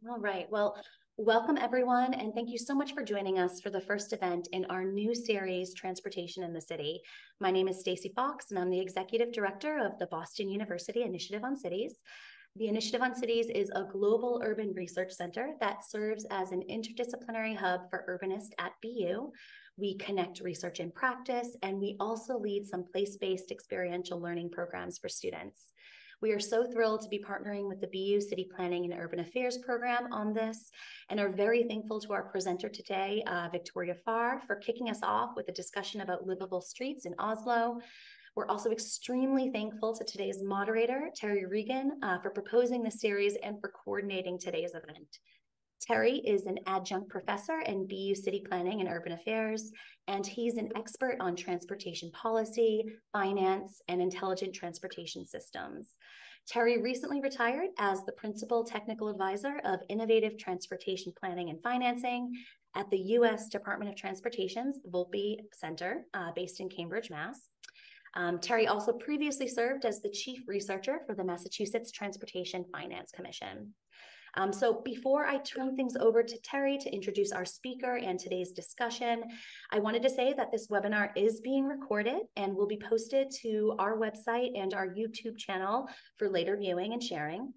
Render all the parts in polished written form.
All right. Well, welcome everyone, and thank you so much for joining us for the first event in our new series, Transportation in the City. My name is Stacy Fox, and I'm the Executive Director of the Boston University Initiative on Cities. The Initiative on Cities is a global urban research center that serves as an interdisciplinary hub for urbanists at BU. We connect research and practice, and we also lead some place-based experiential learning programs for students. We are so thrilled to be partnering with the BU City Planning and Urban Affairs program on this, and are very thankful to our presenter today, Victoria Farr, for kicking us off with a discussion about livable streets in Oslo. We're also extremely thankful to today's moderator, Terry Regan, for proposing the series and for coordinating today's event. Terry is an adjunct professor in BU City Planning and Urban Affairs, and he's an expert on transportation policy, finance, and intelligent transportation systems. Terry recently retired as the Principal Technical Advisor of Innovative Transportation Planning and Financing at the U.S. Department of Transportation's Volpe Center, based in Cambridge, Mass. Terry also previously served as the Chief Researcher for the Massachusetts Transportation Finance Commission. So before I turn things over to Terry to introduce our speaker and today's discussion, I wanted to say that this webinar is being recorded and will be posted to our website and our YouTube channel for later viewing and sharing.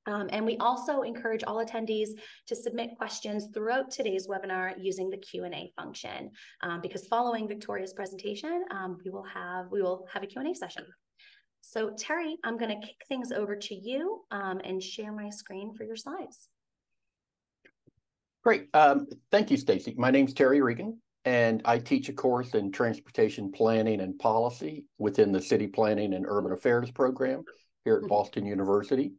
And we also encourage all attendees to submit questions throughout today's webinar using the Q&A function, because following Victoria's presentation, we will have a Q&A session. So Terry, I'm going to kick things over to you and share my screen for your slides. Great. Thank you, Stacy. My name's Terry Regan, and I teach a course in transportation planning and policy within the City Planning and Urban Affairs program here at Boston University.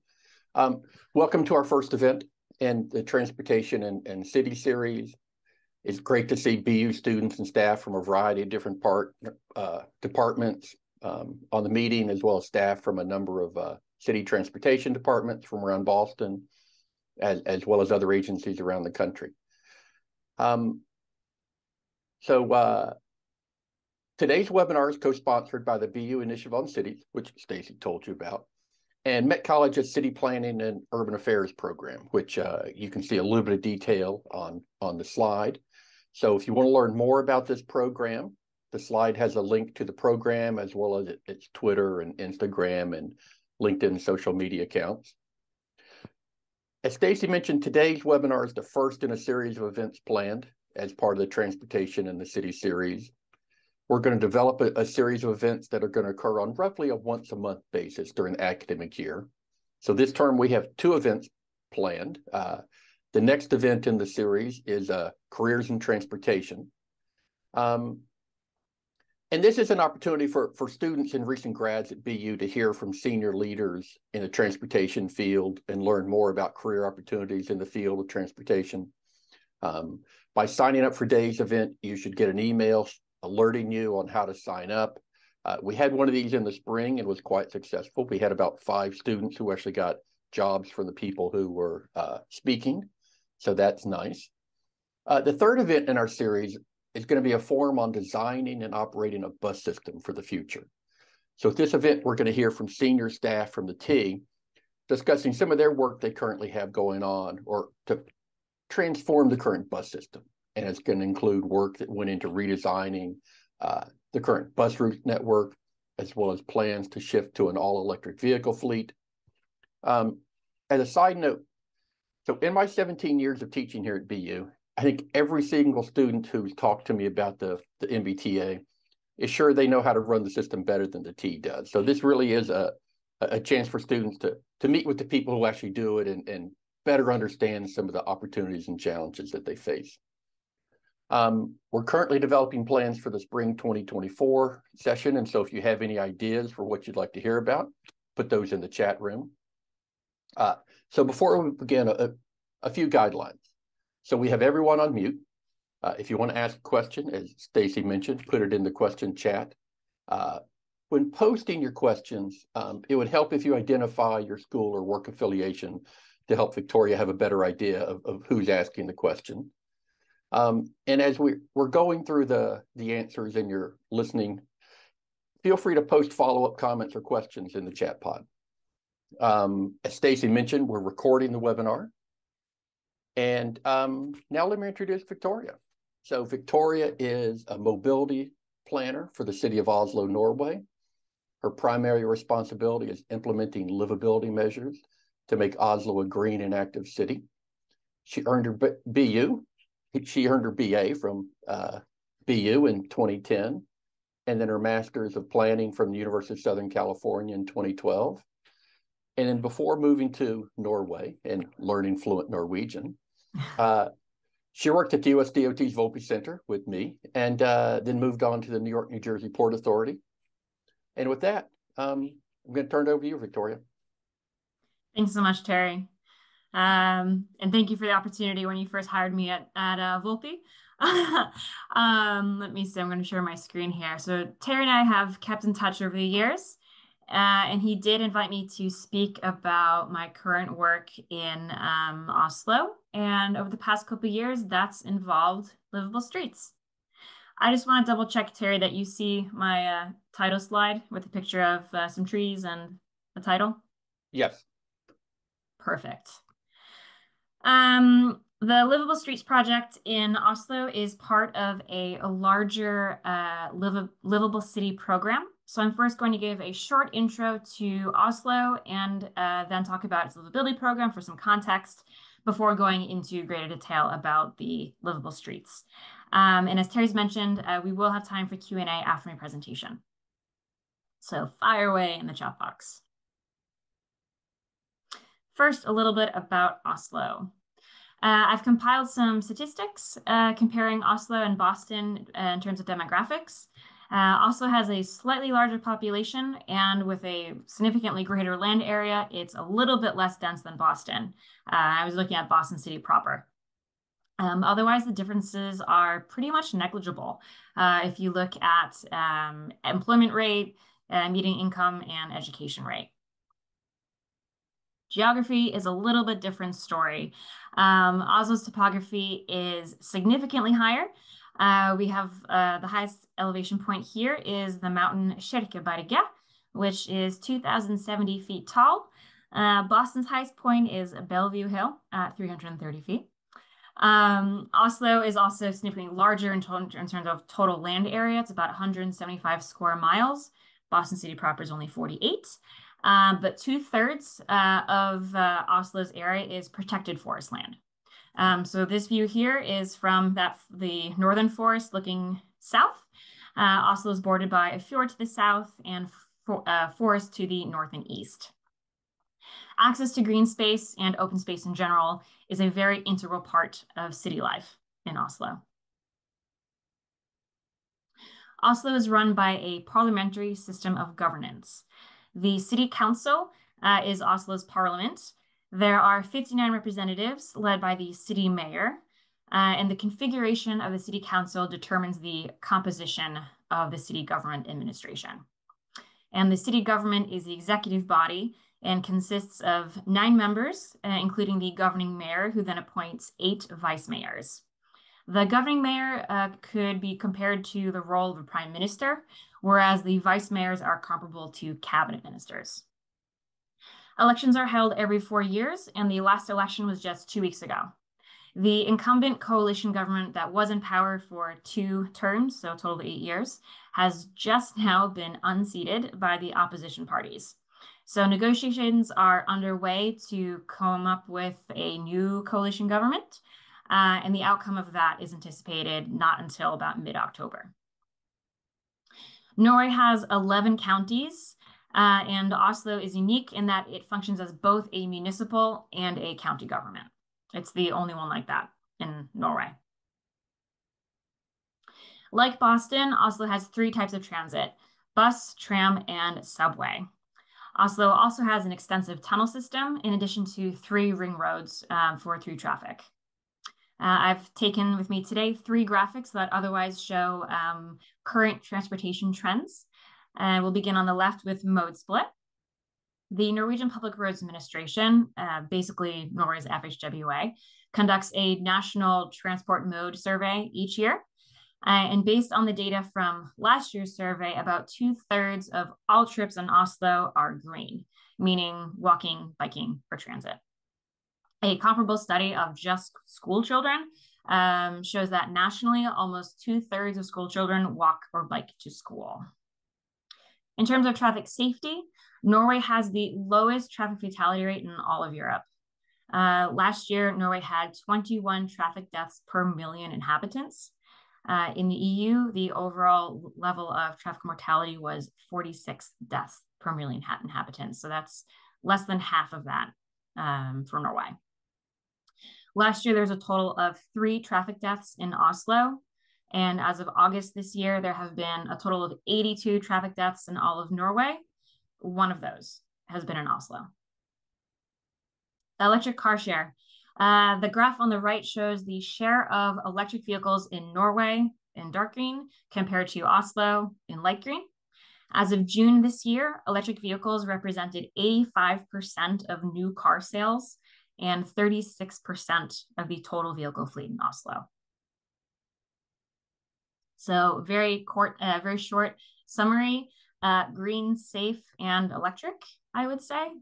Welcome to our first event in the Transportation and City series. It's great to see BU students and staff from a variety of different departments on the meeting, as well as staff from a number of city transportation departments from around Boston, as well as other agencies around the country. Today's webinar is co-sponsored by the BU Initiative on Cities, which Stacy told you about, and Met College's City Planning and Urban Affairs program, which you can see a little bit of detail on the slide. So if you want to learn more about this program, the slide has a link to the program, as well as its Twitter and Instagram and LinkedIn social media accounts. As Stacy mentioned, today's webinar is the first in a series of events planned as part of the Transportation in the City series. We're going to develop a series of events that are going to occur on roughly a once-a-month basis during the academic year. So this term, we have 2 events planned. The next event in the series is Careers in Transportation. And this is an opportunity for students and recent grads at BU to hear from senior leaders in the transportation field and learn more about career opportunities in the field of transportation. By signing up for today's event, you should get an email alerting you on how to sign up. We had one of these in the spring and was quite successful. We had about 5 students who actually got jobs from the people who were speaking, so that's nice. The third event in our series is going to be a forum on designing and operating a bus system for the future. So at this event, we're going to hear from senior staff from the T discussing some of their work they currently have going on or to transform the current bus system. And it's going to include work that went into redesigning the current bus route network, as well as plans to shift to an all-electric vehicle fleet. As a side note, so in my 17 years of teaching here at BU, I think every single student who's talked to me about the MBTA is sure they know how to run the system better than the T does. So this really is a chance for students to meet with the people who actually do it and better understand some of the opportunities and challenges that they face. We're currently developing plans for the spring 2024 session. And so if you have any ideas for what you'd like to hear about, put those in the chat room. So before we begin, a few guidelines. So we have everyone on mute. If you want to ask a question, as Stacy mentioned, put it in the question chat. When posting your questions, it would help if you identify your school or work affiliation to help Victoria have a better idea of who's asking the question. And as we're going through the answers and you're listening, feel free to post follow-up comments or questions in the chat pod. As Stacy mentioned, we're recording the webinar. And now let me introduce Victoria. So Victoria is a mobility planner for the City of Oslo, Norway. Her primary responsibility is implementing livability measures to make Oslo a green and active city. She earned her BU. She earned her BA from BU in 2010, and then her Master's of Planning from the University of Southern California in 2012. And then before moving to Norway and learning fluent Norwegian, she worked at the US DOT's Volpe Center with me, and then moved on to the New York, New Jersey Port Authority. And with that, I'm going to turn it over to you, Victoria. Thanks so much, Terry. And thank you for the opportunity when you first hired me at Volpe. Let me see, I'm going to share my screen here. So Terry and I have kept in touch over the years, and he did invite me to speak about my current work in Oslo. And over the past couple of years, that's involved livable streets. I just want to double check, Terry, that you see my title slide with a picture of some trees and the title? Yes. Perfect. The Livable Streets project in Oslo is part of a larger livable city program. So I'm first going to give a short intro to Oslo and then talk about its livability program for some context before going into greater detail about the livable streets. And as Terry's mentioned, we will have time for Q&A after my presentation. So fire away in the chat box. First, a little bit about Oslo. I've compiled some statistics comparing Oslo and Boston in terms of demographics. Oslo has a slightly larger population, and with a significantly greater land area, it's a little bit less dense than Boston. I was looking at Boston City proper. Otherwise, the differences are pretty much negligible. If you look at employment rate, median income, and education rate. Geography is a little bit different story. Oslo's topography is significantly higher. We have the highest elevation point here is the mountain Kjerkeberget, which is 2,070 feet tall. Boston's highest point is Bellevue Hill at 330 feet. Oslo is also significantly larger in terms of total land area. It's about 175 square miles. Boston City proper is only 48. But 2/3 of Oslo's area is protected forest land. So this view here is from the northern forest looking south. Oslo is bordered by a fjord to the south and forest to the north and east. Access to green space and open space in general is a very integral part of city life in Oslo. Oslo is run by a parliamentary system of governance. The city council is Oslo's parliament. There are 59 representatives led by the city mayor, and the configuration of the city council determines the composition of the city government administration. And the city government is the executive body and consists of 9 members, including the governing mayor, who then appoints 8 vice mayors. The governing mayor could be compared to the role of a prime minister, whereas the vice mayors are comparable to cabinet ministers. Elections are held every 4 years, and the last election was just 2 weeks ago. The incumbent coalition government that was in power for 2 terms, so a total of 8 years, has just now been unseated by the opposition parties. So negotiations are underway to come up with a new coalition government, and the outcome of that is anticipated not until about mid-October. Norway has 11 counties, and Oslo is unique in that it functions as both a municipal and a county government. It's the only one like that in Norway. Like Boston, Oslo has 3 types of transit: bus, tram, and subway. Oslo also has an extensive tunnel system in addition to 3 ring roads for through traffic. I've taken with me today 3 graphics that otherwise show current transportation trends. We'll begin on the left with mode split. The Norwegian Public Roads Administration, basically Norway's FHWA, conducts a national transport mode survey each year. And based on the data from last year's survey, about 2/3 of all trips in Oslo are green, meaning walking, biking, or transit. A comparable study of just school children shows that nationally, almost 2/3 of school children walk or bike to school. In terms of traffic safety, Norway has the lowest traffic fatality rate in all of Europe. Last year, Norway had 21 traffic deaths per million inhabitants. In the EU, the overall level of traffic mortality was 46 deaths per million inhabitants. So that's less than half of that for Norway. Last year, there was a total of 3 traffic deaths in Oslo. And as of August this year, there have been a total of 82 traffic deaths in all of Norway. One of those has been in Oslo. Electric car share. The graph on the right shows the share of electric vehicles in Norway in dark green compared to Oslo in light green. As of June this year, electric vehicles represented 85% of new car sales and 36% of the total vehicle fleet in Oslo. So very short summary, green, safe, and electric, I would say.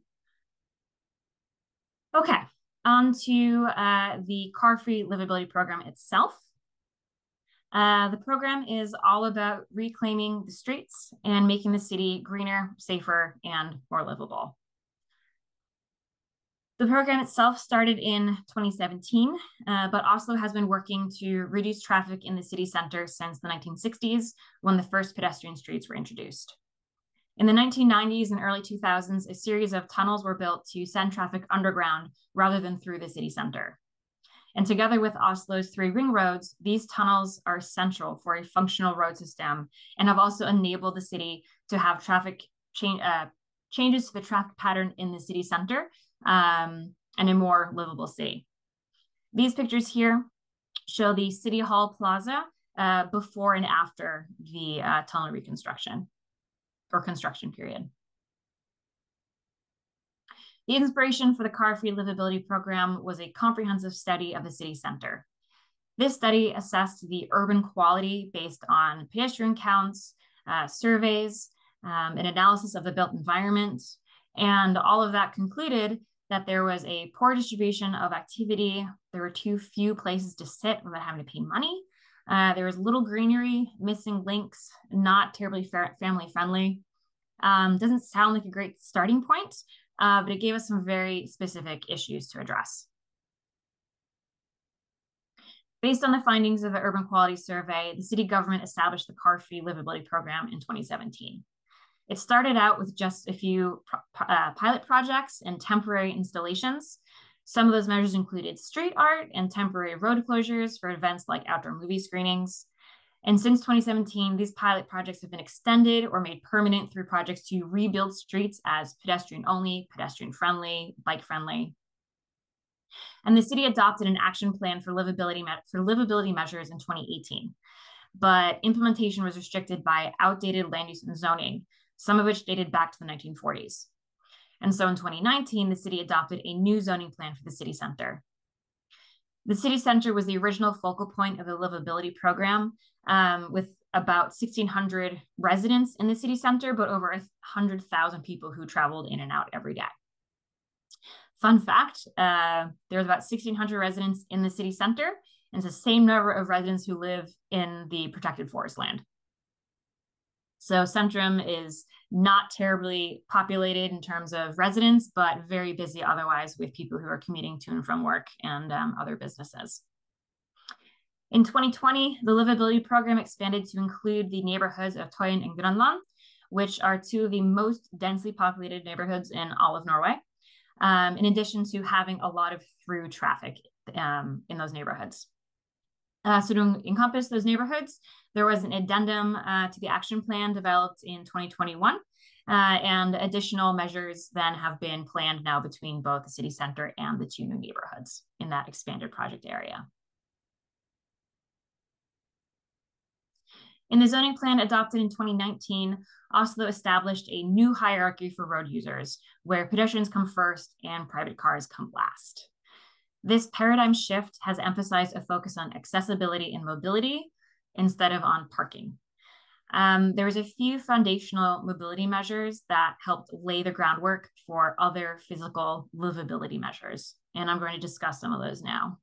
Okay, on to the car-free livability program itself. The program is all about reclaiming the streets and making the city greener, safer, and more livable. The program itself started in 2017, but Oslo has been working to reduce traffic in the city center since the 1960s, when the first pedestrian streets were introduced. In the 1990s and early 2000s, a series of tunnels were built to send traffic underground rather than through the city center. And together with Oslo's 3 ring roads, these tunnels are essential for a functional road system and have also enabled the city to have traffic changes to the traffic pattern in the city center and a more livable city. These pictures here show the City Hall Plaza before and after the tunnel reconstruction or construction period. The inspiration for the Car-Free Livability Program was a comprehensive study of the city center. This study assessed the urban quality based on pedestrian counts, surveys, an analysis of the built environment, and all of that concluded that there was a poor distribution of activity. There were too few places to sit without having to pay money. There was little greenery, missing links, not terribly family friendly. Doesn't sound like a great starting point, but it gave us some very specific issues to address. Based on the findings of the Urban Quality Survey, the city government established the Car-Free Livability Program in 2017. It started out with just a few pilot projects and temporary installations. Some of those measures included street art and temporary road closures for events like outdoor movie screenings. And since 2017, these pilot projects have been extended or made permanent through projects to rebuild streets as pedestrian only, pedestrian friendly, bike friendly. And the city adopted an action plan for livability measures in 2018. But implementation was restricted by outdated land use and zoning, some of which dated back to the 1940s. And so in 2019, the city adopted a new zoning plan for the city center. The city center was the original focal point of the livability program, with about 1,600 residents in the city center, but over 100,000 people who traveled in and out every day. Fun fact, there's about 1,600 residents in the city center, and it's the same number of residents who live in the protected forest land. So Centrum is not terribly populated in terms of residents, but very busy otherwise with people who are commuting to and from work and other businesses. In 2020, the livability program expanded to include the neighborhoods of Tøyen and Grønland, which are 2 of the most densely populated neighborhoods in all of Norway, in addition to having a lot of through traffic in those neighborhoods. So to encompass those neighborhoods, there was an addendum to the action plan developed in 2021, and additional measures then have been planned now between both the city center and the 2 new neighborhoods in that expanded project area. In the zoning plan adopted in 2019, Oslo established a new hierarchy for road users, where pedestrians come first and private cars come last. This paradigm shift has emphasized a focus on accessibility and mobility instead of on parking. There was a few foundational mobility measures that helped lay the groundwork for other physical livability measures, and I'm going to discuss some of those now.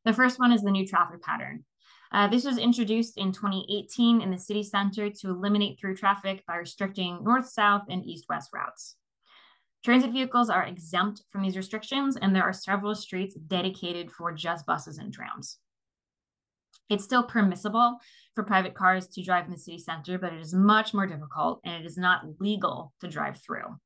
The first one is the new traffic pattern. This was introduced in 2018 in the city center to eliminate through traffic by restricting north-south and east-west routes. Transit vehicles are exempt from these restrictions, and there are several streets dedicated for just buses and trams. It's still permissible for private cars to drive in the city center, but it is much more difficult, and it is not legal to drive through.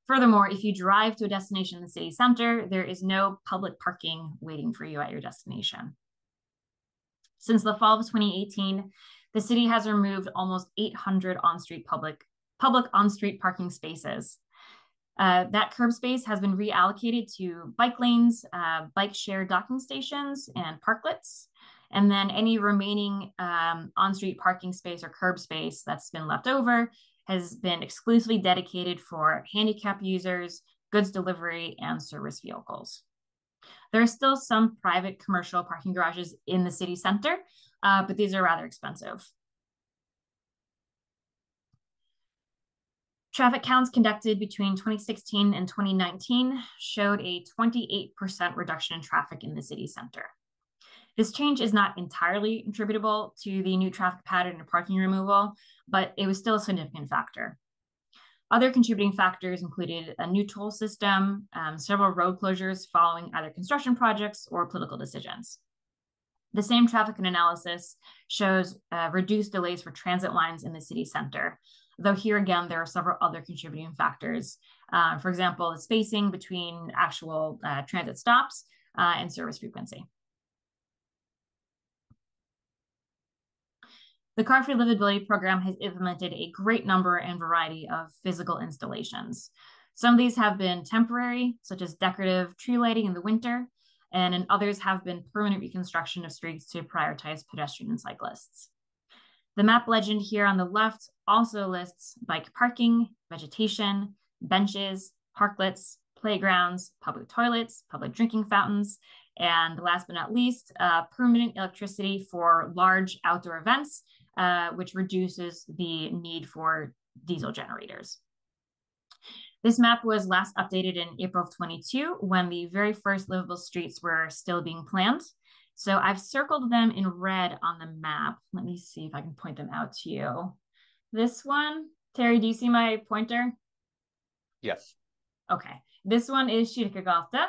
Furthermore, if you drive to a destination in the city center, there is no public parking waiting for you at your destination. Since the fall of 2018, the city has removed almost 800 on-street public on-street parking spaces. That curb space has been reallocated to bike lanes, bike share docking stations, and parklets. And then any remaining on-street parking space or curb space that's been left over has been exclusively dedicated for handicap users, goods delivery, and service vehicles. There are still some private commercial parking garages in the city center, but these are rather expensive. Traffic counts conducted between 2016 and 2019 showed a 28% reduction in traffic in the city center. This change is not entirely attributable to the new traffic pattern and parking removal, but it was still a significant factor. Other contributing factors included a new toll system, several road closures following either construction projects or political decisions. The same traffic analysis shows reduced delays for transit lines in the city center, though here again, there are several other contributing factors. For example, the spacing between actual transit stops and service frequency. The Car-Free Livability program has implemented a great number and variety of physical installations. Some of these have been temporary, such as decorative tree lighting in the winter, and others have been permanent reconstruction of streets to prioritize pedestrian and cyclists. The map legend here on the left also lists bike parking, vegetation, benches, parklets, playgrounds, public toilets, public drinking fountains, and last but not least, permanent electricity for large outdoor events, which reduces the need for diesel generators. This map was last updated in April of 22 when the very first livable streets were still being planned. So I've circled them in red on the map. Let me see if I can point them out to you. This one, Terry, do you see my pointer? Yes. Okay. This one is Kyrkegata.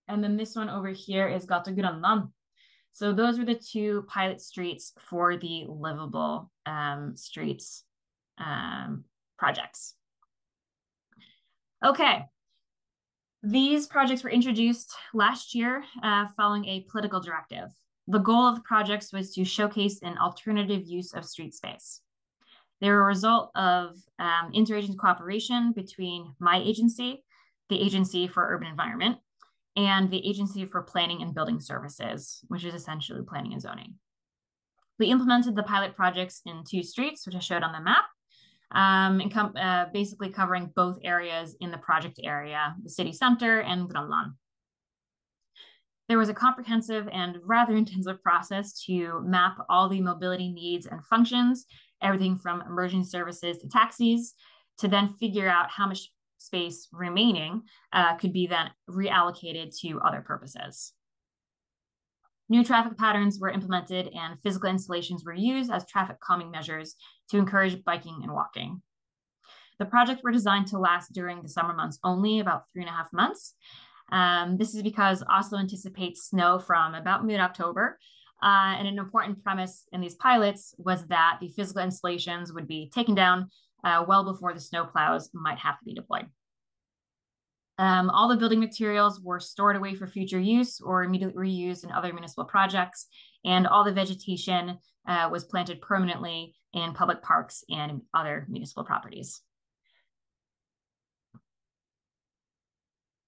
And then this one over here is Gata Grønland. So those were the two pilot streets for the livable streets projects. Okay. These projects were introduced last year following a political directive. The goal of the projects was to showcase an alternative use of street space. They were a result of interagency cooperation between my agency, the Agency for Urban Environment, and the Agency for Planning and Building Services, which is essentially planning and zoning. We implemented the pilot projects in 2 streets, which I showed on the map, and basically covering both areas in the project area, the city center and Grønland. There was a comprehensive and rather intensive process to map all the mobility needs and functions, everything from emergency services to taxis, to then figure out how much space remaining could be then reallocated to other purposes. New traffic patterns were implemented and physical installations were used as traffic calming measures to encourage biking and walking. The projects were designed to last during the summer months only, about 3.5 months. This is because Oslo anticipates snow from about mid-October. And an important premise in these pilots was that the physical installations would be taken down well before the snow plows might have to be deployed. All the building materials were stored away for future use or immediately reused in other municipal projects, and all the vegetation was planted permanently in public parks and other municipal properties.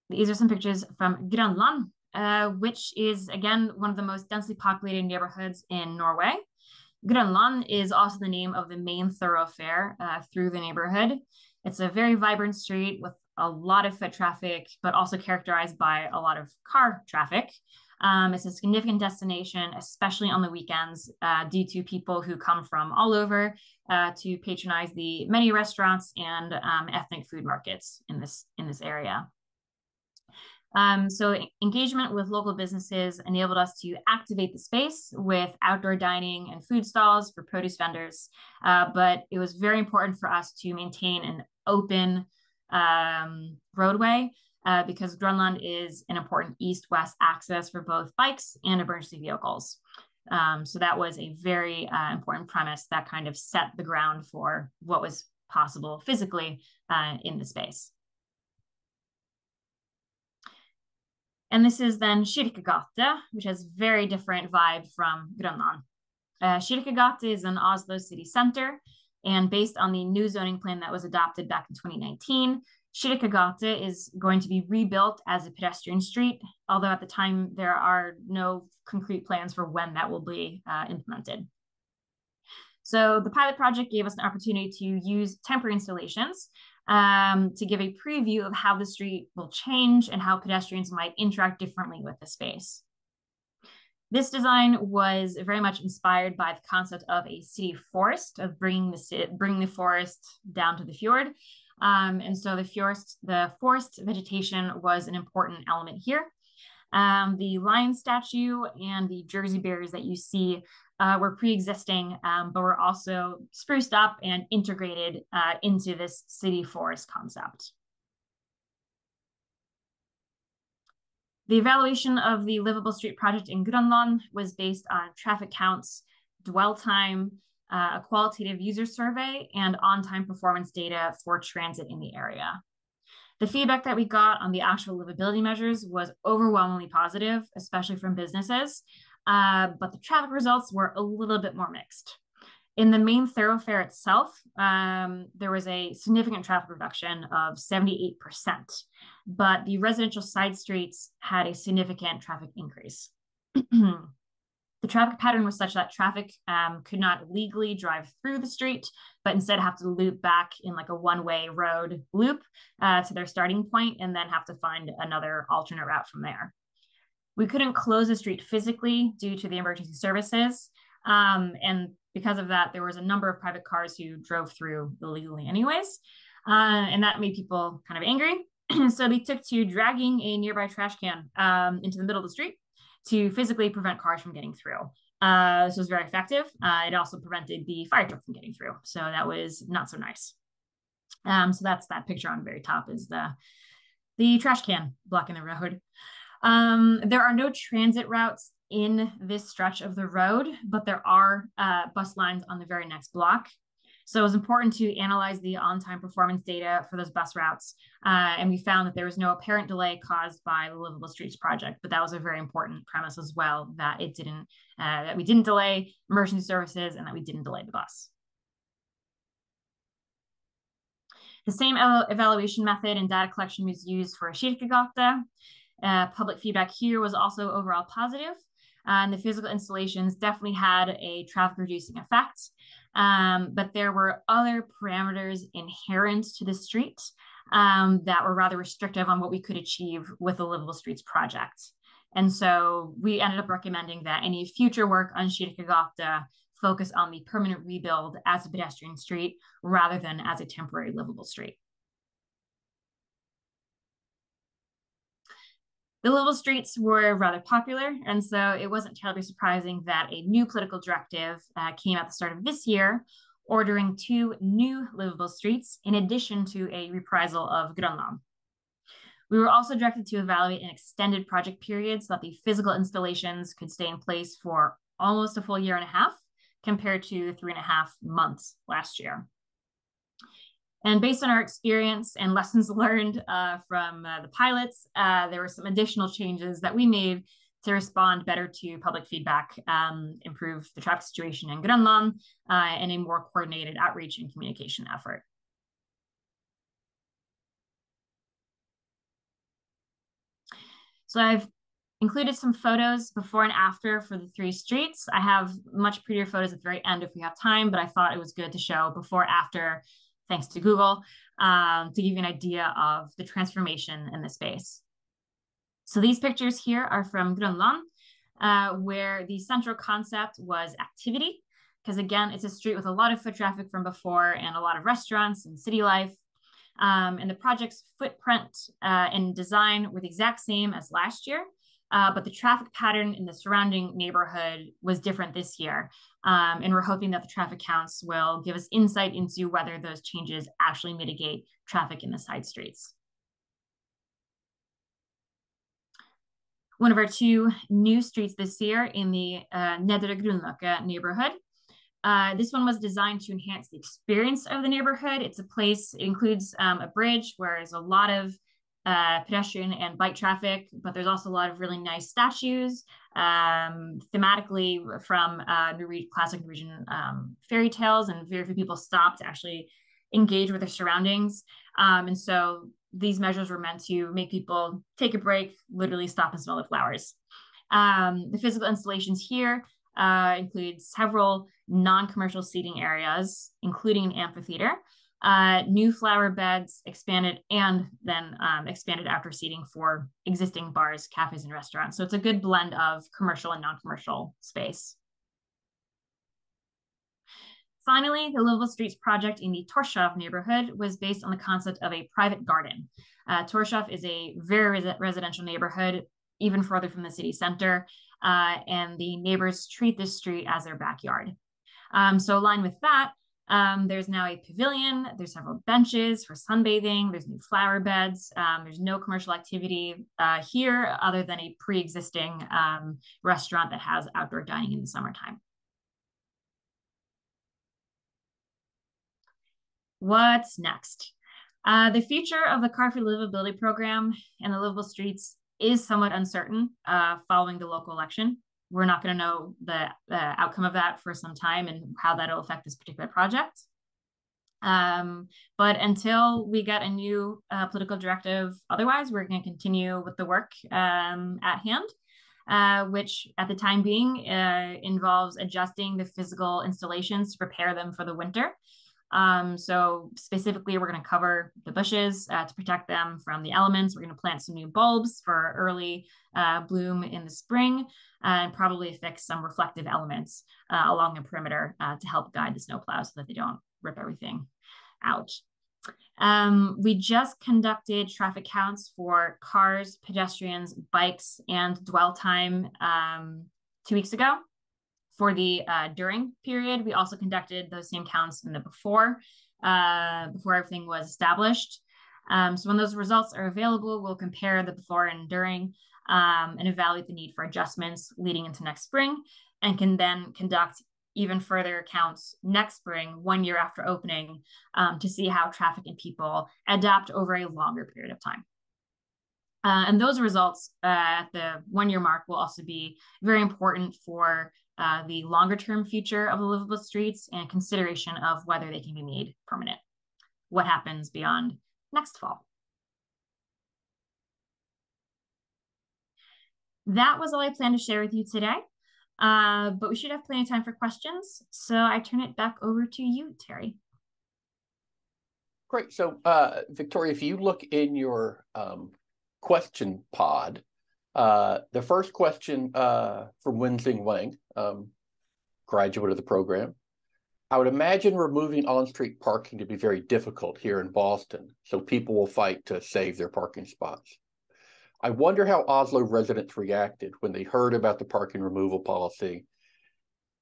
These are some pictures from Grønland, which is, again, one of the most densely populated neighborhoods in Norway. Grønland is also the name of the main thoroughfare through the neighborhood. It's a very vibrant street with a lot of foot traffic, but also characterized by a lot of car traffic. It's a significant destination, especially on the weekends, due to people who come from all over to patronize the many restaurants and ethnic food markets in this area. So engagement with local businesses enabled us to activate the space with outdoor dining and food stalls for produce vendors. But it was very important for us to maintain an open roadway because Grønland is an important east-west access for both bikes and emergency vehicles. So that was a very important premise that kind of set the ground for what was possible physically in the space. And this is then Kirkegate, which has very different vibe from Grønland. Kirkegate is in Oslo city center, and based on the new zoning plan that was adopted back in 2019, Kirkegate is going to be rebuilt as a pedestrian street, although at the time there are no concrete plans for when that will be implemented. So the pilot project gave us an opportunity to use temporary installations to give a preview of how the street will change and how pedestrians might interact differently with the space. This design was very much inspired by the concept of a city forest, of bringing the forest down to the fjord. And so the forest vegetation was an important element here. The lion statue and the Jersey bears that you see were pre-existing, but were also spruced up and integrated into this city forest concept. The evaluation of the Livable Street project in Grønland was based on traffic counts, dwell time, a qualitative user survey, and on-time performance data for transit in the area. The feedback that we got on the actual livability measures was overwhelmingly positive, especially from businesses, but the traffic results were a little bit more mixed. In the main thoroughfare itself, there was a significant traffic reduction of 78%, but the residential side streets had a significant traffic increase. The traffic pattern was such that traffic could not legally drive through the street, but instead have to loop back in like a one-way road loop to their starting point and then have to find another alternate route from there. We couldn't close the street physically due to the emergency services. And because of that, there was a number of private cars who drove through illegally anyways. And that made people kind of angry. So they took to dragging a nearby trash can into the middle of the street to physically prevent cars from getting through. This was very effective. It also prevented the fire truck from getting through. So that was not so nice. So that's that picture on the very top is the trash can blocking the road. There are no transit routes in this stretch of the road, but there are bus lines on the very next block. So it was important to analyze the on-time performance data for those bus routes. And we found that there was no apparent delay caused by the Livable Streets project, but that was a very important premise as well, that that we didn't delay emergency services and that we didn't delay the bus. The same evaluation method and data collection was used for Kirkegate. Public feedback here was also overall positive. And the physical installations definitely had a traffic reducing effect. But there were other parameters inherent to the street that were rather restrictive on what we could achieve with the Livable Streets project. And so we ended up recommending that any future work on Kirkegate focus on the permanent rebuild as a pedestrian street rather than as a temporary livable street. The livable streets were rather popular, and so it wasn't terribly surprising that a new political directive came at the start of this year, ordering 2 new livable streets in addition to a reprisal of Grønland. We were also directed to evaluate an extended project period so that the physical installations could stay in place for almost a full year and a half, compared to 3.5 months last year. And based on our experience and lessons learned from the pilots, there were some additional changes that we made to respond better to public feedback, improve the traffic situation in Grønland, and a more coordinated outreach and communication effort. So I've included some photos before and after for the 3 streets. I have much prettier photos at the very end if we have time, but I thought it was good to show before, after, thanks to Google, to give you an idea of the transformation in the space. So these pictures here are from Grønland, where the central concept was activity, because again, it's a street with a lot of foot traffic from before and a lot of restaurants and city life. And the project's footprint and design were the exact same as last year, but the traffic pattern in the surrounding neighborhood was different this year. And we're hoping that the traffic counts will give us insight into whether those changes actually mitigate traffic in the side streets. One of our two new streets this year in the Nedre Grünerløkka neighborhood. This one was designed to enhance the experience of the neighborhood. It includes a bridge where there's a lot of pedestrian and bike traffic, but there's also a lot of really nice statues, thematically from classic Norwegian fairy tales, and very few people stop to actually engage with their surroundings. And so these measures were meant to make people take a break, literally stop and smell the flowers. The physical installations here include several non-commercial seating areas, including an amphitheater, new flower beds expanded, and then expanded outdoor seating for existing bars, cafes, and restaurants. So it's a good blend of commercial and non-commercial space. Finally, the Livable Streets project in the Torshov neighborhood was based on the concept of a private garden. Torshov is a very residential neighborhood, even further from the city center, and the neighbors treat this street as their backyard. So aligned with that, there's now a pavilion, there's several benches for sunbathing, there's new flower beds, there's no commercial activity here other than a pre-existing restaurant that has outdoor dining in the summertime. What's next? The future of the Car for Livability program and the Livable Streets is somewhat uncertain following the local election. We're not going to know the outcome of that for some time and how that'll affect this particular project. But until we get a new political directive, otherwise, we're going to continue with the work at hand, which at the time being involves adjusting the physical installations to prepare them for the winter. So specifically, we're going to cover the bushes to protect them from the elements. We're going to plant some new bulbs for early bloom in the spring, and probably fix some reflective elements along the perimeter to help guide the snowplow so that they don't rip everything out. We just conducted traffic counts for cars, pedestrians, bikes, and dwell time 2 weeks ago. For the during period, we also conducted those same counts in the before everything was established. So when those results are available, we'll compare the before and during and evaluate the need for adjustments leading into next spring, and can then conduct even further counts next spring, 1 year after opening, to see how traffic and people adapt over a longer period of time. And those results at the 1 year mark will also be very important for the longer term future of the livable streets and consideration of whether they can be made permanent. What happens beyond next fall? That was all I planned to share with you today, but we should have plenty of time for questions. So I turn it back over to you, Terry. Great. So Victoria, if you look in your question pod, the first question from Wenzing Wang, graduate of the program. I would imagine removing on-street parking to be very difficult here in Boston, so people will fight to save their parking spots. I wonder how Oslo residents reacted when they heard about the parking removal policy,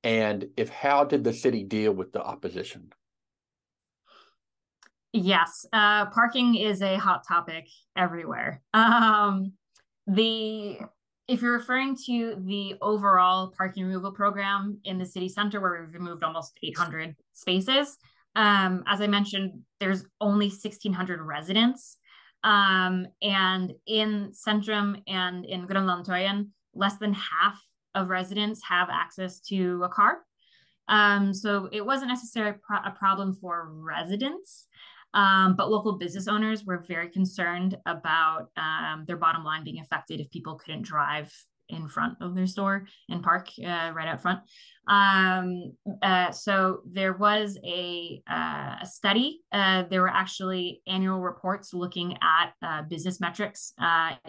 and how did the city deal with the opposition? Yes, parking is a hot topic everywhere. If you're referring to the overall parking removal program in the city center, where we've removed almost 800 spaces, as I mentioned, there's only 1,600 residents. And in Centrum and in Grønlandtøyen, less than half of residents have access to a car. So it wasn't necessarily a problem for residents. But local business owners were very concerned about their bottom line being affected if people couldn't drive in front of their store and park right out front. So there was a study. There were actually annual reports looking at business metrics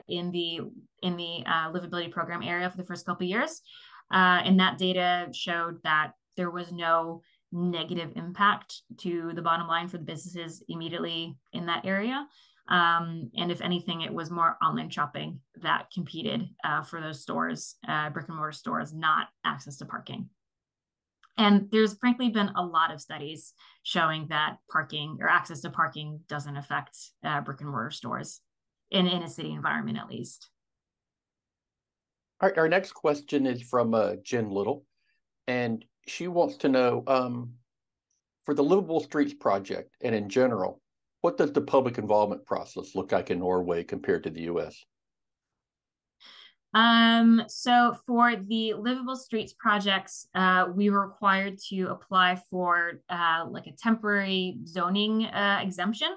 in the livability program area for the first couple of years. And that data showed that there was no negative impact to the bottom line for the businesses immediately in that area. And if anything, it was more online shopping that competed for those stores, brick and mortar stores, not access to parking. And there's frankly been a lot of studies showing that parking or access to parking doesn't affect brick and mortar stores in a city environment, at least. Our next question is from Jen Little, and she wants to know, for the Livable Streets project and in general, what does the public involvement process look like in Norway compared to the U.S.? So for the Livable Streets projects, we were required to apply for like a temporary zoning exemption,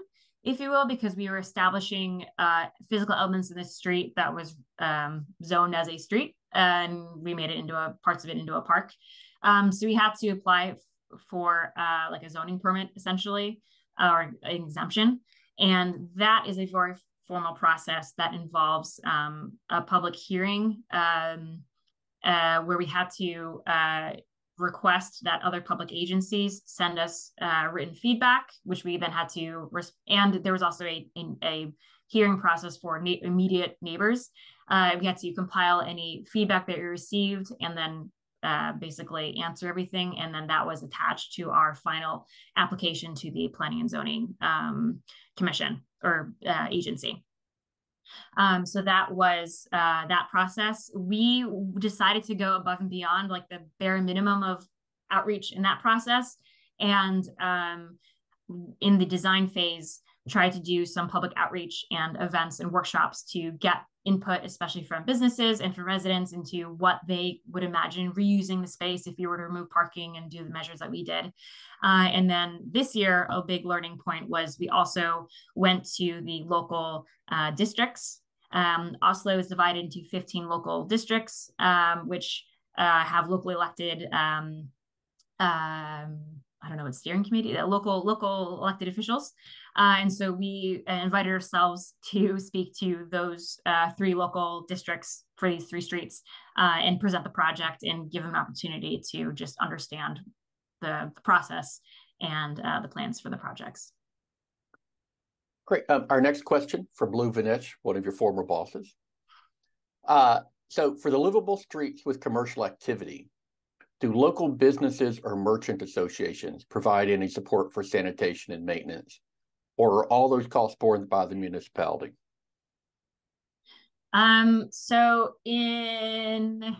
if you will, because we were establishing physical elements in the street that was zoned as a street, and we made it into parts of it into a park. So we had to apply for like a zoning permit, essentially, or an exemption. And that is a very formal process that involves a public hearing where we had to request that other public agencies send us written feedback, which we then had to, and there was also a hearing process for immediate neighbors. We had to compile any feedback that we received and then basically answer everything. And then that was attached to our final application to the Planning and Zoning Commission or agency. So that was that process. We decided to go above and beyond like the bare minimum of outreach in that process. And in the design phase, try to do some public outreach and events and workshops to get input, especially from businesses and from residents, into what they would imagine reusing the space if you were to remove parking and do the measures that we did. And then this year, a big learning point was we also went to the local districts. Oslo is divided into 15 local districts, which have locally elected I don't know what steering committee, local elected officials. And so we invited ourselves to speak to those 3 local districts for these 3 streets and present the project and give them an opportunity to just understand the process and the plans for the projects. Great. Our next question from Lou Vinich, one of your former bosses. So for the livable streets with commercial activity, do local businesses or merchant associations provide any support for sanitation and maintenance, or are all those costs borne by the municipality? So in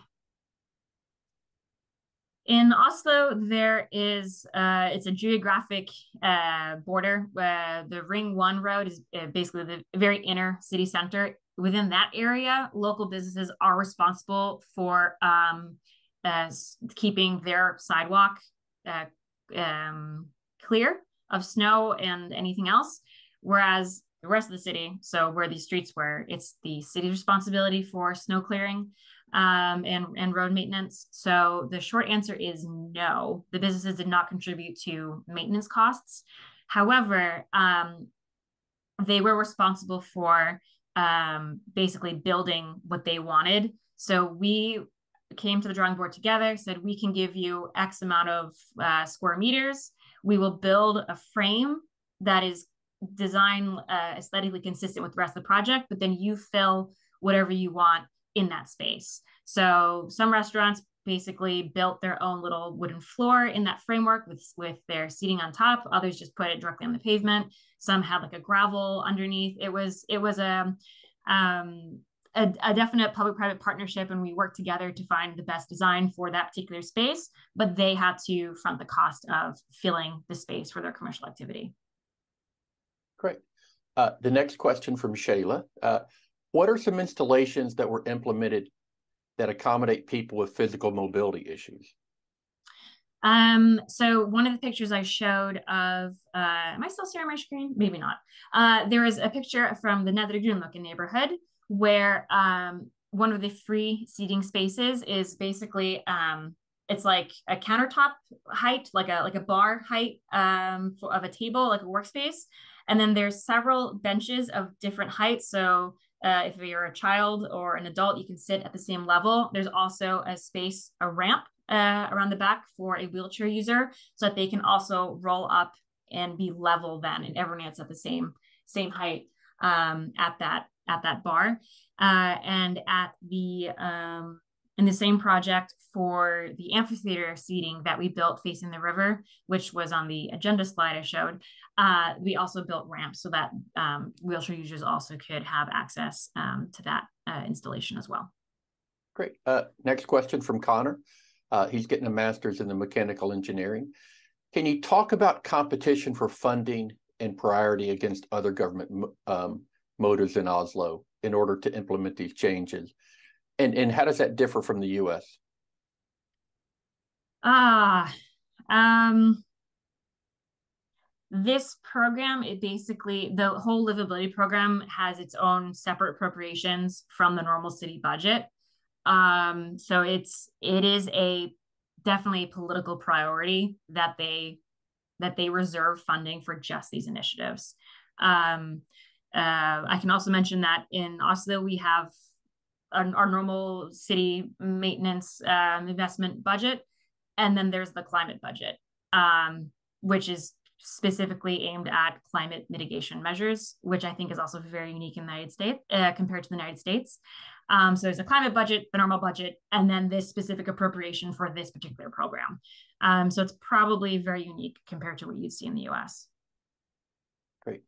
Oslo, there is it's a geographic border where the Ring 1 road is basically the very inner city center. Within that area, local businesses are responsible for keeping their sidewalk clear of snow and anything else, whereas the rest of the city, so where these streets were, it's the city's responsibility for snow clearing and road maintenance. So the short answer is no, the businesses did not contribute to maintenance costs. However, they were responsible for basically building what they wanted. So we came to the drawing board together, said we can give you X amount of square meters. We will build a frame that is design aesthetically consistent with the rest of the project, but then you fill whatever you want in that space. So some restaurants basically built their own little wooden floor in that framework with their seating on top. Others just put it directly on the pavement. Some had like a gravel underneath. It was a definite public-private partnership, and we worked together to find the best design for that particular space, but they had to front the cost of filling the space for their commercial activity. Great. The next question from Shayla. What are some installations that were implemented that accommodate people with physical mobility issues? So one of the pictures I showed of, am I still sharing my screen? Maybe not. There is a picture from the Nedre Grünerløkken neighborhood where one of the free seating spaces is basically it's like a countertop height, like a bar height of a table, like a workspace. And then there's several benches of different heights. So if you're a child or an adult, you can sit at the same level. There's also a ramp around the back for a wheelchair user so that they can also roll up and be level then, and everyone gets at the same height at that bar. And at the in the same project for the amphitheater seating that we built facing the river, which was on the agenda slide I showed, we also built ramps so that wheelchair users also could have access to that installation as well. Great. Next question from Connor. He's getting a master's in the mechanical engineering. Can you talk about competition for funding and priority against other government motives in Oslo in order to implement these changes? And how does that differ from the U.S.? This program, the whole livability program has its own separate appropriations from the normal city budget. So it is definitely a political priority that they reserve funding for just these initiatives. I can also mention that in Oslo, we have our normal city maintenance investment budget, and then there's the climate budget, which is specifically aimed at climate mitigation measures, which I think is also very unique in the United States compared to the United States. So there's a climate budget, the normal budget, and then this specific appropriation for this particular program. So it's probably very unique compared to what you'd see in the US. Great.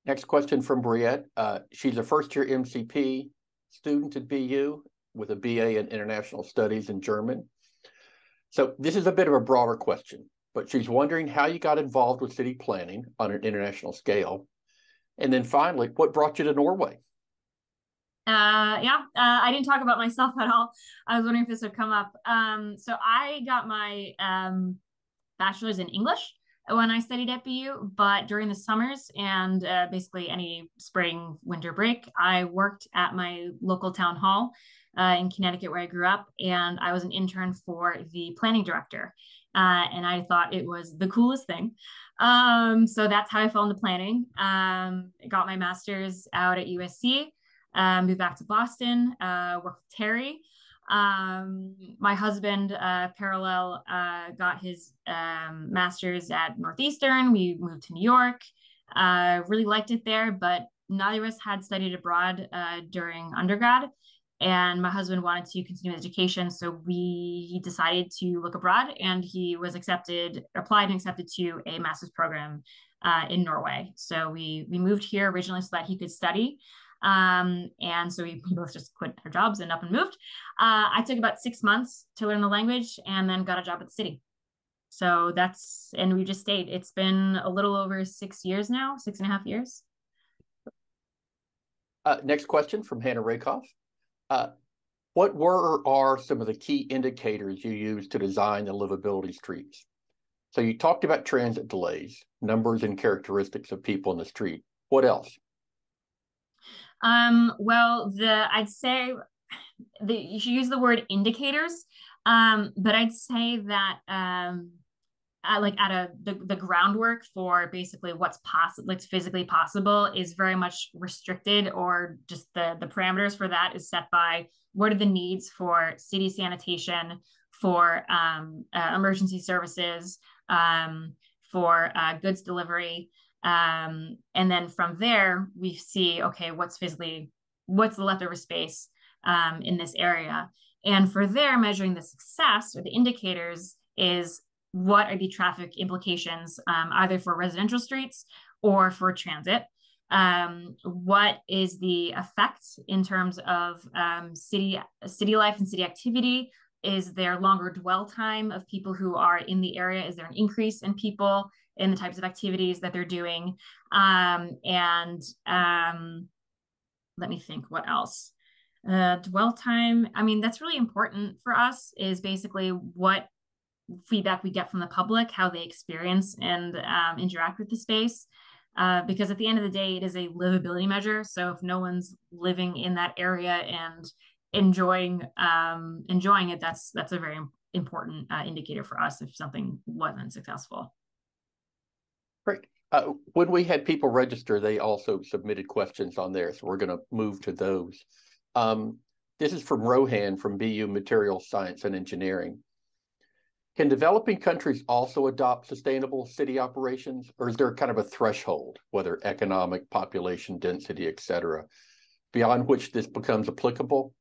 Next question from Briette. She's a first-year MCP student at BU with a BA in International Studies in German. So this is a bit of a broader question, but she's wondering how you got involved with city planning on an international scale. And then finally, what brought you to Norway? I didn't talk about myself at all. I was wondering if this would come up. So I got my bachelor's in English when I studied at BU, but during the summers and basically any spring, winter break, I worked at my local town hall in Connecticut where I grew up, and I was an intern for the planning director. And I thought it was the coolest thing. So that's how I fell into planning. I got my master's out at USC, moved back to Boston, worked with Terry. My husband parallel got his master's at Northeastern. We moved to New York. Really liked it there, but neither of us had studied abroad during undergrad. And my husband wanted to continue education, so he decided to look abroad, and he was applied and accepted to a master's program in Norway. So we moved here originally so that he could study. And so we both just quit our jobs and up and moved. I took about 6 months to learn the language and then got a job at the city. So and we just stayed. It's been a little over 6 years now, 6.5 years. Next question from Hannah Rakoff. What were or are some of the key indicators you used to design the livability streets? So you talked about transit delays, numbers and characteristics of people in the street. What else? Well, I'd say you should use the word indicators, but I'd say that the groundwork for basically what's physically possible is very much restricted, or just the parameters for that is set by what are the needs for city sanitation, for emergency services, for goods delivery. And then from there, we see, okay, what's the leftover space in this area. And for there, measuring the success or the indicators is what are the traffic implications, either for residential streets or for transit. What is the effect in terms of city life and city activity? Is there longer dwell time of people who are in the area? Is there an increase in people in the types of activities that they're doing? Let me think, what else? Dwell time, I mean, that's really important for us, is basically what feedback we get from the public, how they experience and interact with the space. Because at the end of the day, it is a livability measure. So if no one's living in that area and enjoying it, that's a very important indicator for us if something wasn't successful. Great. When we had people register, they also submitted questions on there, so we're going to move to those. This is from Rohan from BU Materials Science and Engineering. Can developing countries also adopt sustainable city operations, or is there kind of a threshold, whether economic, population density, et cetera, beyond which this becomes applicable?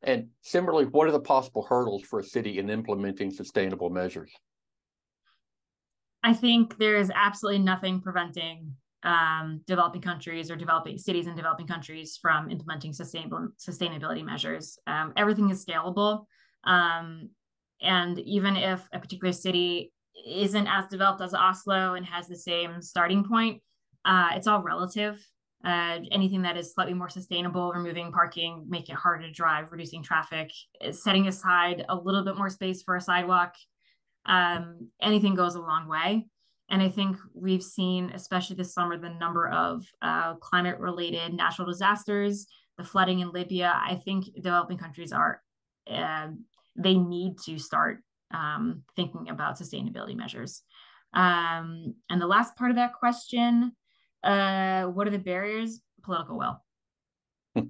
And similarly, what are the possible hurdles for a city in implementing sustainable measures? I think there is absolutely nothing preventing developing countries or developing cities in developing countries from implementing sustainability measures. Everything is scalable. And even if a particular city isn't as developed as Oslo and has the same starting point, it's all relative. Anything that is slightly more sustainable, removing parking, making it harder to drive, reducing traffic, setting aside a little bit more space for a sidewalk, anything goes a long way. And I think we've seen, especially this summer, the number of climate-related natural disasters, the flooding in Libya. I think developing countries are, they need to start thinking about sustainability measures. And the last part of that question, what are the barriers? Political will. All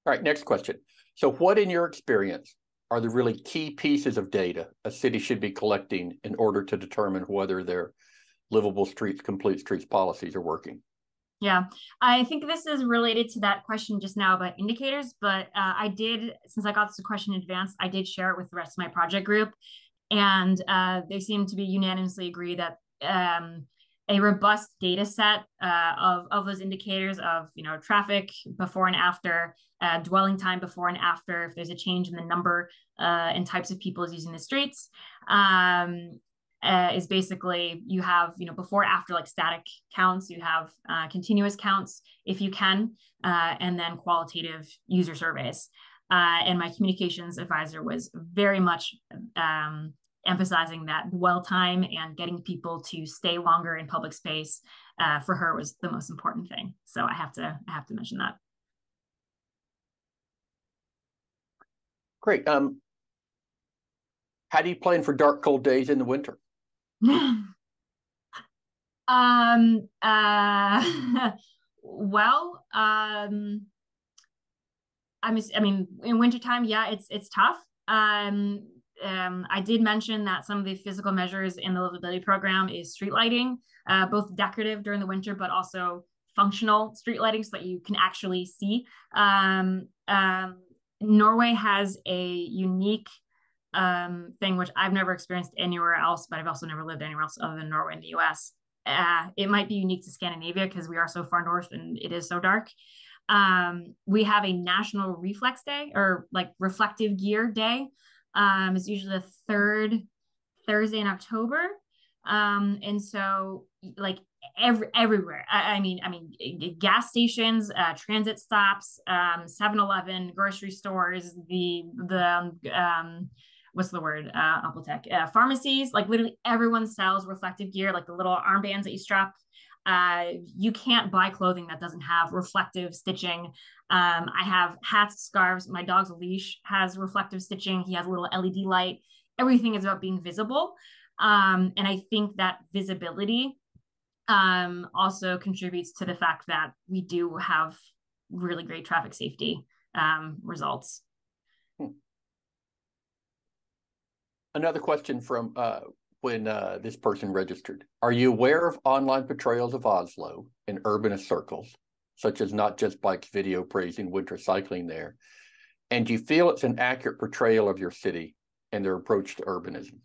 right, next question. So what, in your experience, are the really key pieces of data a city should be collecting in order to determine whether their livable streets, complete streets policies are working? Yeah, I think this is related to that question just now about indicators, but I did, since I got this question in advance, I did share it with the rest of my project group, and they seem to be unanimously agree that a robust data set of those indicators of, traffic before and after, dwelling time before and after, if there's a change in the number and types of people using the streets, is basically you have, before, after, like static counts, you have continuous counts if you can, and then qualitative user surveys. And my communications advisor was very much emphasizing that dwell time and getting people to stay longer in public space for her was the most important thing. So I have to mention that. Great. How do you plan for dark, cold days in the winter? Well, I mean, in wintertime, yeah, it's tough. I did mention that some of the physical measures in the livability program is street lighting, both decorative during the winter, but also functional street lighting so that you can actually see. Norway has a unique thing, which I've never experienced anywhere else, but I've also never lived anywhere else other than Norway in the US. It might be unique to Scandinavia because we are so far north and it is so dark. We have a national reflex day, or like reflective gear day. It's usually the third Thursday in October. And so like everywhere, I mean, gas stations, transit stops, 7-Eleven, grocery stores, the what's the word? Apotek, pharmacies, like literally everyone sells reflective gear, like the little armbands that you strap. You can't buy clothing that doesn't have reflective stitching. I have hats, scarves. My dog's leash has reflective stitching. He has a little LED light. Everything is about being visible. And I think that visibility also contributes to the fact that we do have really great traffic safety results. Another question from when this person registered. Are you aware of online portrayals of Oslo in urbanist circles, such as Not Just Bikes video praising winter cycling there? And do you feel it's an accurate portrayal of your city and their approach to urbanism?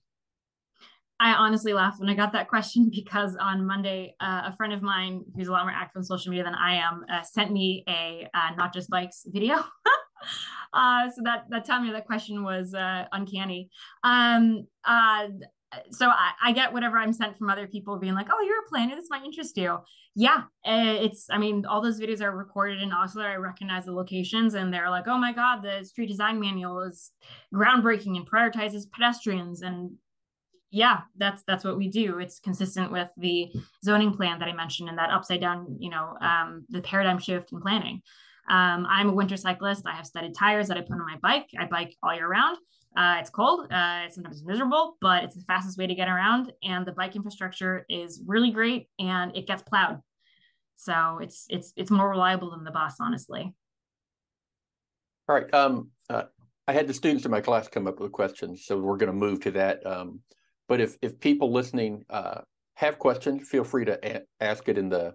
I honestly laughed when I got that question because on Monday, a friend of mine who's a lot more active on social media than I am sent me a Not Just Bikes video. So that time me that question was uncanny. So I get whatever I'm sent from other people being like, oh, you're a planner, this might interest you. Yeah, I mean, all those videos are recorded in Oslo. I recognize the locations and they're like, oh my God, the street design manual is groundbreaking and prioritizes pedestrians. And yeah, that's what we do. It's consistent with the zoning plan that I mentioned and that upside down, the paradigm shift in planning. I'm a winter cyclist. I have studded tires that I put on my bike. I bike all year round. It's cold, it's sometimes miserable, but it's the fastest way to get around. And the bike infrastructure is really great and it gets plowed. So it's more reliable than the bus, honestly. All right. I had the students in my class come up with questions, so we're going to move to that. But if people listening have questions, feel free to ask it in the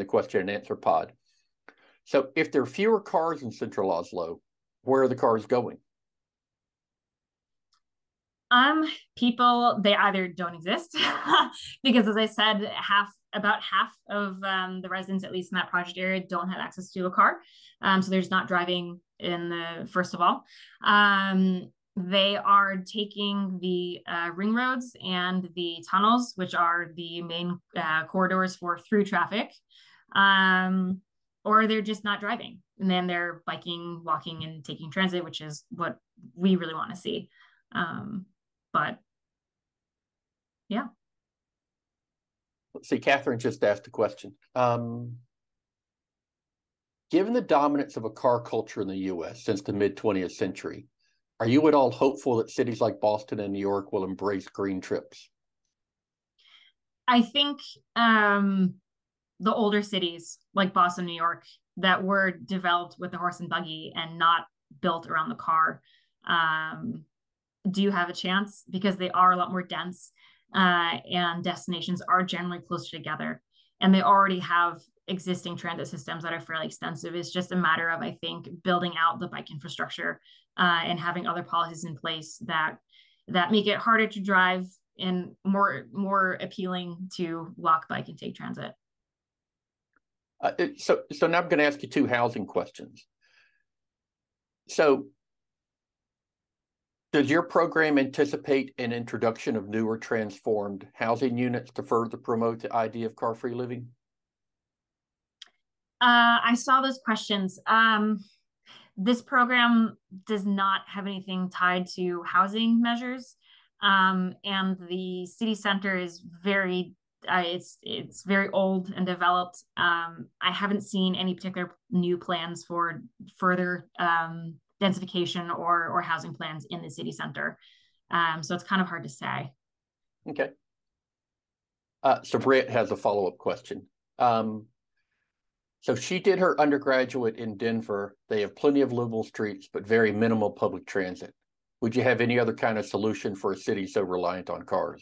question and answer pod. So if there are fewer cars in central Oslo, where are the cars going? People, they either don't exist because, as I said, about half of the residents, at least in that project area, don't have access to a car. So they're just not driving in the, first of all. They are taking the ring roads and the tunnels, which are the main corridors for through traffic, or they're just not driving. And then they're biking, walking, and taking transit, which is what we really want to see. But yeah. Let's see, Catherine just asked a question. Given the dominance of a car culture in the US since the mid-20th century, are you at all hopeful that cities like Boston and New York will embrace green trips? I think the older cities like Boston, New York, that were developed with the horse and buggy and not built around the car, do have a chance because they are a lot more dense and destinations are generally closer together. And they already have existing transit systems that are fairly extensive. It's just a matter of, I think, building out the bike infrastructure and having other policies in place that make it harder to drive and more appealing to walk, bike, and take transit. So now I'm going to ask you two housing questions. So does your program anticipate an introduction of newer transformed housing units to further promote the idea of car-free living? I saw those questions. This program does not have anything tied to housing measures. And the city center is very, it's very old and developed. I haven't seen any particular new plans for further densification or housing plans in the city center. So it's kind of hard to say. Okay. So Britt has a follow-up question. So she did her undergraduate in Denver. They have plenty of livable streets, but very minimal public transit. Would you have any other kind of solution for a city so reliant on cars?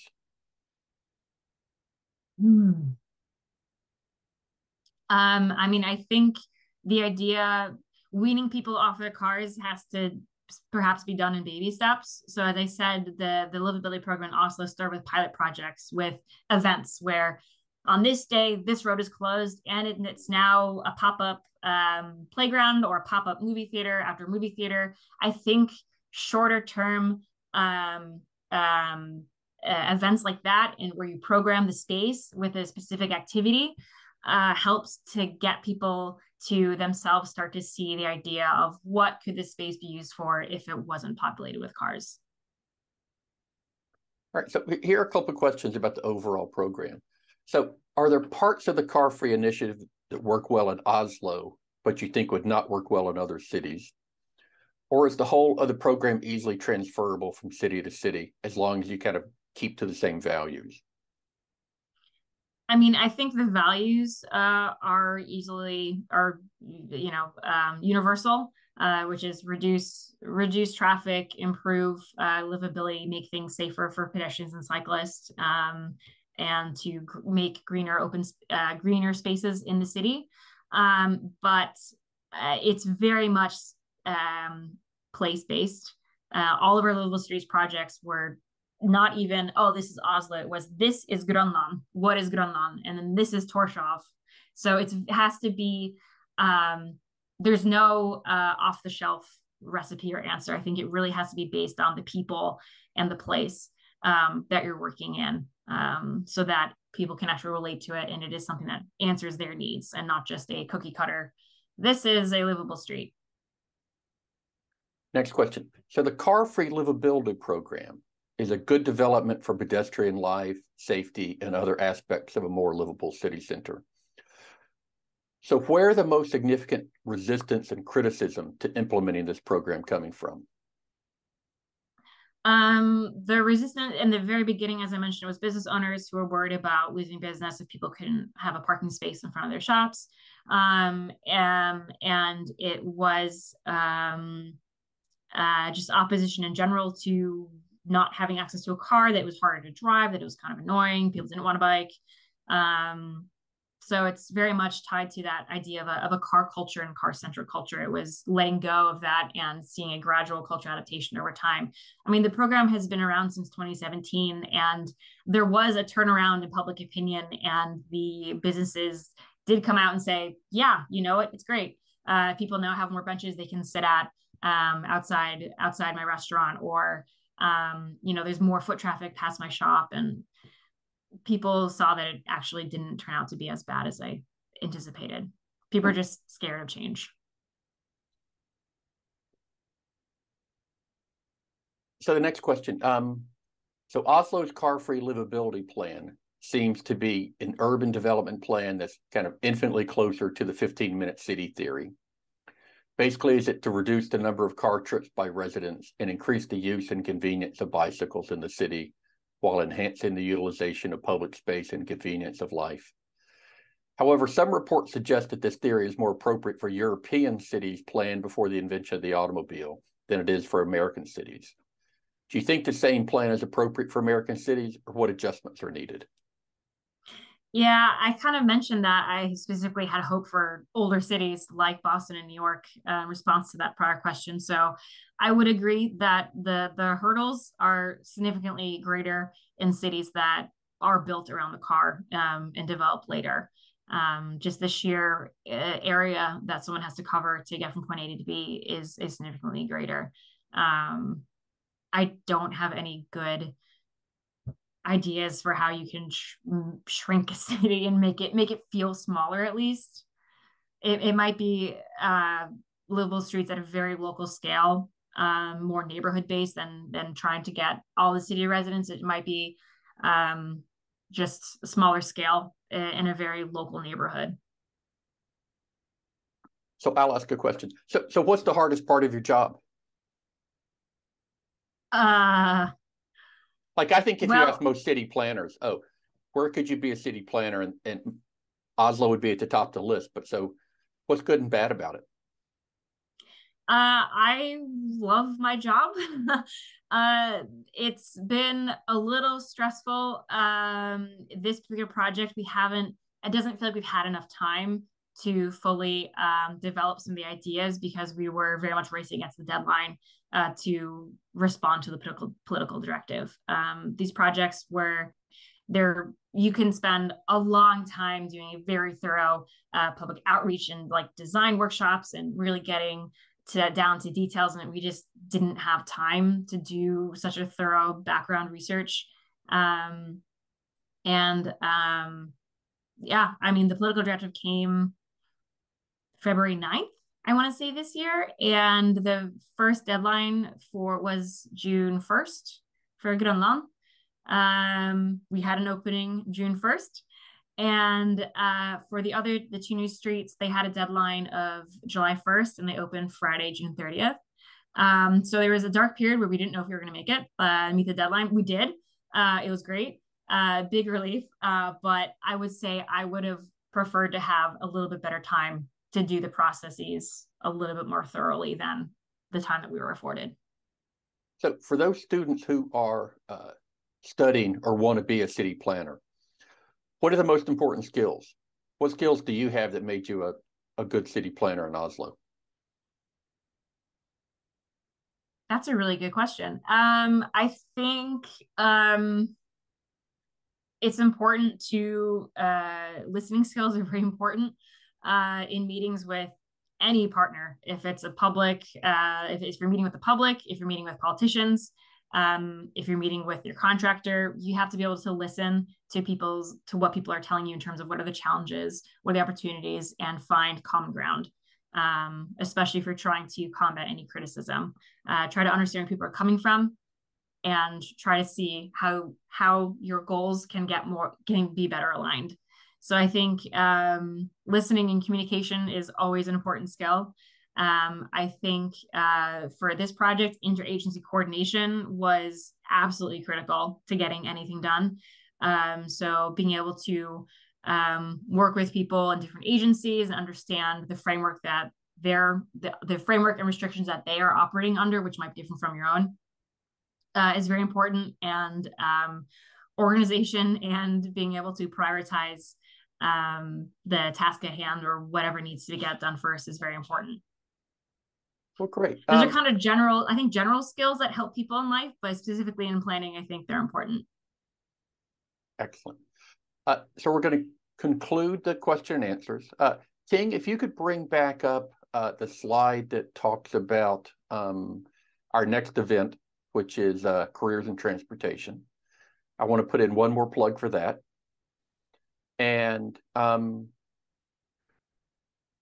I mean, I think the idea weaning people off their cars has to perhaps be done in baby steps. So as I said, the livability program in Oslo started with pilot projects with events where on this day, this road is closed and it's now a pop-up playground or a pop-up movie theater after movie theater. I think shorter term events like that and where you program the space with a specific activity helps to get people to themselves start to see the idea of what could this space be used for if it wasn't populated with cars. All right, so here are a couple of questions about the overall program. So are there parts of the car-free initiative that work well in Oslo, but you think would not work well in other cities? Or is the whole of the program easily transferable from city to city as long as you kind of keep to the same values? I mean, I think the values are universal, which is reduce traffic, improve livability, make things safer for pedestrians and cyclists, and to make greener spaces in the city. But it's very much place-based. All of our livable streets projects were not even, oh, this is Oslo. It was, this is Grønland. What is Grønland? And then this is Torshov. So it has to be, there's no off-the-shelf recipe or answer. I think it really has to be based on the people and the place that you're working in, so that people can actually relate to it and it is something that answers their needs and not just a cookie cutter. This is a livable street. Next question. So the car-free livability program is a good development for pedestrian life, safety, and other aspects of a more livable city center. So where are the most significant resistance and criticism to implementing this program coming from? The resistance in the very beginning, as I mentioned, was business owners who were worried about losing business if people couldn't have a parking space in front of their shops. And it was just opposition in general to not having access to a car, that it was harder to drive, that it was kind of annoying. People didn't want to bike. So it's very much tied to that idea of a car culture and car-centric culture. It was letting go of that and seeing a gradual cultural adaptation over time. I mean, the program has been around since 2017, and there was a turnaround in public opinion, and the businesses did come out and say, yeah, you know what, it's great. People now have more benches they can sit at outside my restaurant, or there's more foot traffic past my shop, and people saw that it actually didn't turn out to be as bad as I anticipated. People are just scared of change. So the next question, so Oslo's car-free livability plan seems to be an urban development plan that's kind of infinitely closer to the 15-minute city theory. Basically, is it to reduce the number of car trips by residents and increase the use and convenience of bicycles in the city while enhancing the utilization of public space and convenience of life. However, some reports suggest that this theory is more appropriate for European cities planned before the invention of the automobile than it is for American cities. Do you think the same plan is appropriate for American cities, or what adjustments are needed? Yeah, I kind of mentioned that I specifically had hope for older cities like Boston and New York in response to that prior question. So I would agree that the hurdles are significantly greater in cities that are built around the car and developed later. Just the sheer area that someone has to cover to get from point A to B is significantly greater. I don't have any good ideas for how you can shrink a city and make it feel smaller. At least it might be livable streets at a very local scale, more neighborhood based than trying to get all the city residents. It might be just a smaller scale in a very local neighborhood. So I'll ask a question. So what's the hardest part of your job? Like, I think if you ask most city planners, oh, where could you be a city planner? And Oslo would be at the top of the list. But so what's good and bad about it? I love my job. It's been a little stressful. This particular project, it doesn't feel like we've had enough time to fully develop some of the ideas, because we were very much racing against the deadline to respond to the political directive. These projects where you can spend a long time doing a very thorough public outreach and like design workshops and really getting down to details, and we just didn't have time to do such a thorough background research. Yeah, I mean, the political directive came February 9th, I want to say, this year. And the first deadline was June 1st for Grønland. We had an opening June 1st. And for the two new streets, they had a deadline of July 1st, and they opened Friday, June 30th. So there was a dark period where we didn't know if we were going to make it, meet the deadline. We did. It was great. Big relief. But I would say I would have preferred to have a little bit better time to do the processes a little bit more thoroughly than the time that we were afforded. So for those students who are studying or want to be a city planner, what are the most important skills? What skills do you have that made you a good city planner in Oslo? That's a really good question. I think it's important to listening skills are very important in meetings with any partner. If it's a public, if you're meeting with the public, if you're meeting with politicians, if you're meeting with your contractor, you have to be able to listen to what people are telling you in terms of what are the challenges, what are the opportunities, and find common ground. Especially if you're trying to combat any criticism, try to understand where people are coming from, and try to see how your goals can be better aligned. So I think listening and communication is always an important skill. I think for this project, interagency coordination was absolutely critical to getting anything done. So being able to work with people in different agencies and understand the framework that the framework and restrictions that they are operating under, which might be different from your own, is very important. And organization and being able to prioritize the task at hand or whatever needs to get done first is very important. Well, great. Those are kind of general skills that help people in life, but specifically in planning, I think they're important. Excellent. So we're going to conclude the question and answers. King, if you could bring back up the slide that talks about our next event, which is Careers in Transportation. I want to put in one more plug for that. And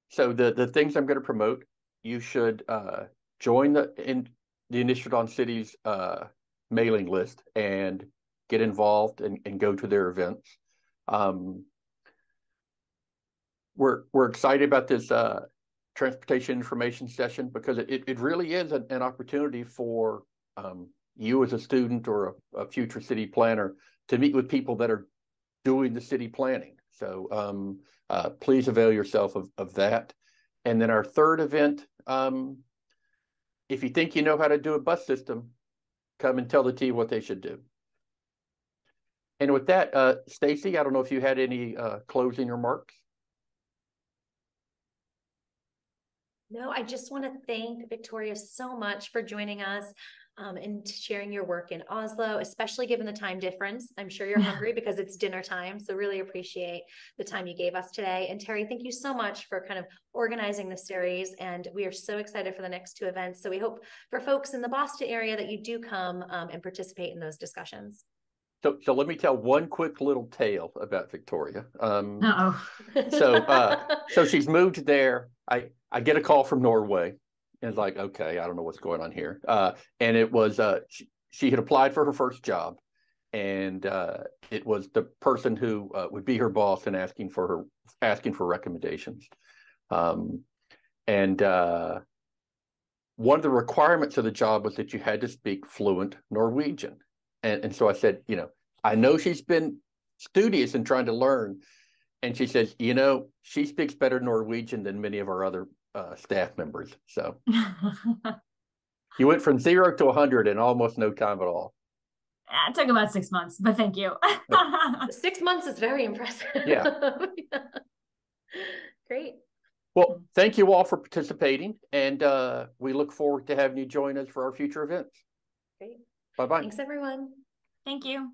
so the things I'm going to promote, you should join the Initiative on Cities mailing list and get involved and go to their events. We're excited about this transportation information session because it really is an opportunity for you as a student or a future city planner to meet with people that are doing the city planning. So please avail yourself of that. And then our third event, if you think you know how to do a bus system, come and tell the team what they should do. And with that, Stacy, I don't know if you had any closing remarks. No, I just want to thank Victoria so much for joining us and sharing your work in Oslo, especially given the time difference. I'm sure you're hungry because it's dinner time. So really appreciate the time you gave us today. And Terry, thank you so much for kind of organizing the series. And we are so excited for the next two events. So we hope for folks in the Boston area that you do come and participate in those discussions. So let me tell one quick little tale about Victoria. Uh-oh. So she's moved there. I get a call from Norway. And it's like, okay, I don't know what's going on here. And it was she had applied for her first job, and it was the person who would be her boss and asking for recommendations. And one of the requirements of the job was that you had to speak fluent Norwegian. And so I said, I know she's been studious in trying to learn. And she says, she speaks better Norwegian than many of our other staff members. So you went from 0 to 100 in almost no time at all. It took about 6 months, but thank you. 6 months is very impressive. Yeah. Great. Well, thank you all for participating, and we look forward to having you join us for our future events. Great. Bye-bye. Thanks, everyone. Thank you.